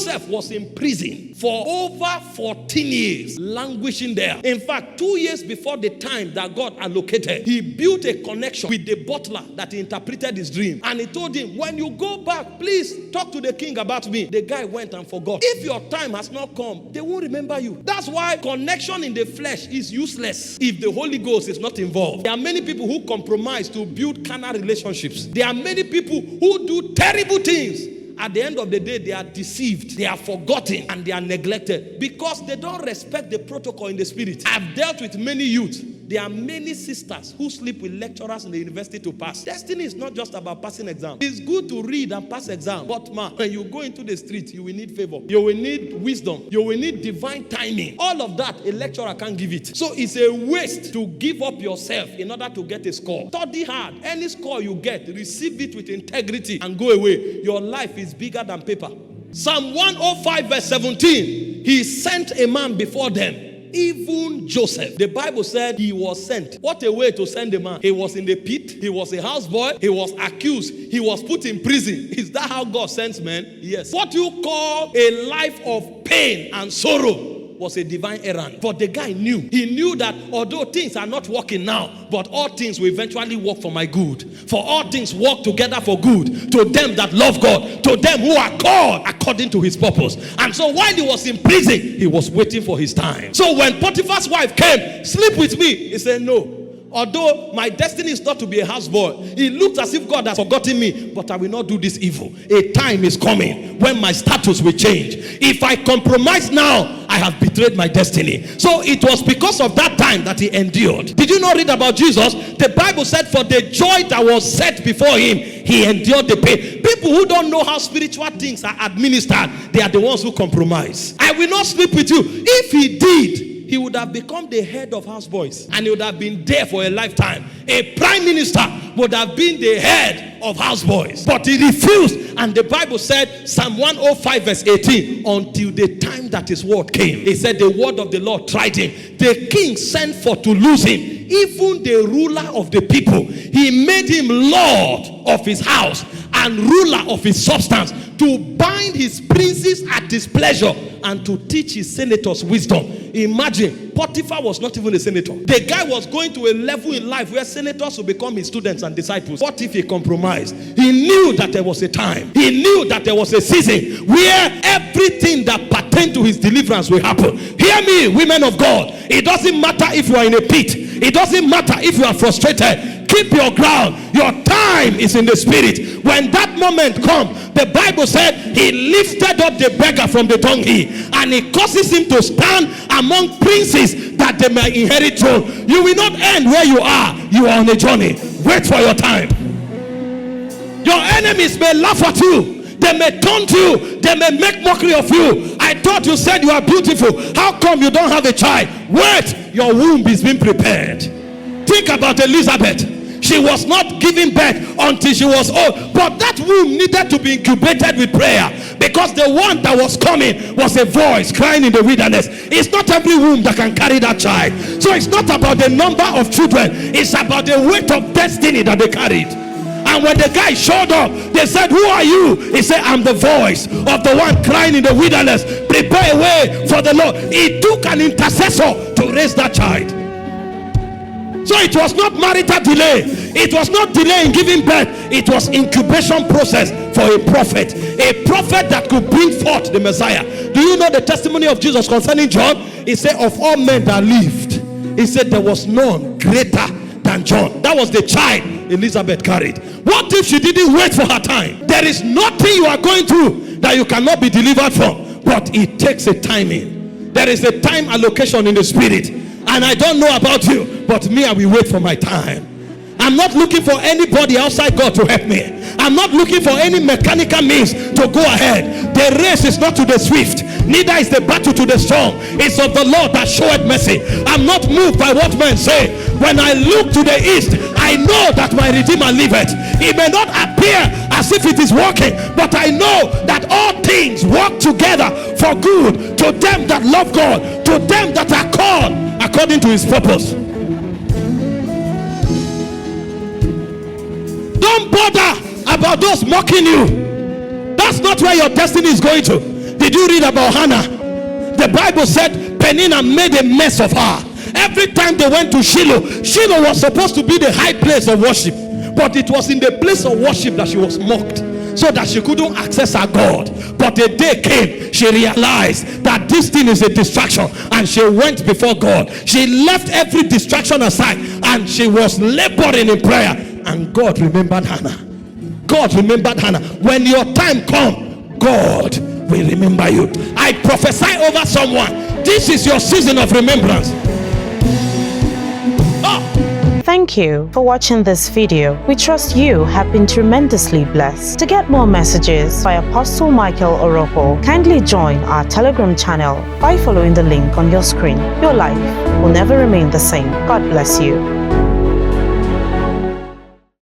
Joseph was in prison for over 14 years, languishing there. In fact, 2 years before the time that God allocated, he built a connection with the butler that interpreted his dream. And he told him, when you go back, please talk to the king about me. The guy went and forgot. If your time has not come, they won't remember you. That's why connection in the flesh is useless if the Holy Ghost is not involved. There are many people who compromise to build carnal relationships. There are many people who do terrible things. At the end of the day, they are deceived, they are forgotten, and they are neglected because they don't respect the protocol in the spirit. I've dealt with many youth. There are many sisters who sleep with lecturers in the university to pass. Destiny is not just about passing exams. It's good to read and pass exams. But man, when you go into the street, you will need favor. You will need wisdom. You will need divine timing. All of that, a lecturer can't give it. So it's a waste to give up yourself in order to get a score. Study hard. Any score you get, receive it with integrity and go away. Your life is bigger than paper. Psalm 105 verse 17. He sent a man before them. Even Joseph, the Bible said he was sent. What a way to send a man. He was in the pit. He was a houseboy. He was accused. He was put in prison. Is that how God sends men? Yes. What you call a life of pain and sorrow was a divine errand. But the guy knew. He knew that although things are not working now, but all things will eventually work for my good. For all things work together for good to them that love God, to them who are called according to his purpose. And so while he was in prison, he was waiting for his time. So when Potiphar's wife came, sleep with me, he said no. Although my destiny is not to be a houseboy, it looks as if God has forgotten me, but I will not do this evil. A time is coming when my status will change. If I compromise now, I have betrayed my destiny. So it was because of that time that he endured. Did you not read about Jesus? The Bible said for the joy that was set before him, he endured the pain. People who don't know how spiritual things are administered, they are the ones who compromise. I will not sleep with you. If he did, he would have become the head of houseboys and he would have been there for a lifetime. A prime minister would have been the head of houseboys. But he refused, and the Bible said, Psalm 105 verse 18, until the time that his word came. He said the word of the Lord tried him. The king sent for to lose him. Even the ruler of the people, he made him lord of his house and ruler of his substance, to bind his princes at his pleasure and to teach his senators wisdom. Imagine, Potiphar was not even a senator. The guy was going to a level in life where senators will become his students and disciples. What if he compromised? He knew that there was a time. He knew that there was a season where everything that pertained to his deliverance will happen. Hear me, women of God. It doesn't matter if you are in a pit. It doesn't matter if you are frustrated. Keep your ground. Your time is in the spirit. When that moment comes, the Bible said he lifted up the beggar from the dunghill and he causes him to stand among princes that they may inherit throne. You will not end where you are. You are on a journey. Wait for your time. Your enemies may laugh at you. They may taunt you. They may make mockery of you. I thought you said you are beautiful. How come you don't have a child? Wait, your womb is being prepared. Think about Elizabeth. She was not giving birth until she was old. But that womb needed to be incubated with prayer, because the one that was coming was a voice crying in the wilderness. It's not every womb that can carry that child. So it's not about the number of children. It's about the weight of destiny that they carried. And when the guy showed up, they said, who are you? He said, I'm the voice of the one crying in the wilderness. Prepare a way for the Lord. It took an intercessor to raise that child. So it was not marital delay. It was not delay in giving birth. It was incubation process for a prophet. A prophet that could bring forth the Messiah. Do you know the testimony of Jesus concerning John? He said, of all men that lived, he said there was none greater than John. That was the child Elizabeth carried. What if she didn't wait for her time? There is nothing you are going through that you cannot be delivered from. But it takes a timing. There is a time allocation in the spirit. And I don't know about you, but me, I will wait for my time. I'm not looking for anybody outside God to help me. I'm not looking for any mechanical means to go ahead. The race is not to the swift, neither is the battle to the strong. It's of the Lord that showeth mercy. I'm not moved by what men say. When I look to the east, I know that my Redeemer liveth. It may not appear as if it is working, but I know that all things work together for good to them that love God, to them that are called according to his purpose. Don't bother about those mocking you. That's not where your destiny is going to. The Did you read about Hannah? The Bible said Peninnah made a mess of her. Every time they went to Shiloh, Shiloh was supposed to be the high place of worship, but it was in the place of worship that she was mocked, so that she couldn't access her God. But a day came, she realized that this thing is a distraction, and she went before God. She left every distraction aside, and she was laboring in prayer, and God remembered Hannah. God remembered Hannah. When your time comes, God will remember you. I prophesy over someone, this is your season of remembrance. Thank you for watching this video. We trust you have been tremendously blessed. To get more messages by Apostle Michael Orokpo, kindly join our Telegram channel by following the link on your screen. Your life will never remain the same. God bless you.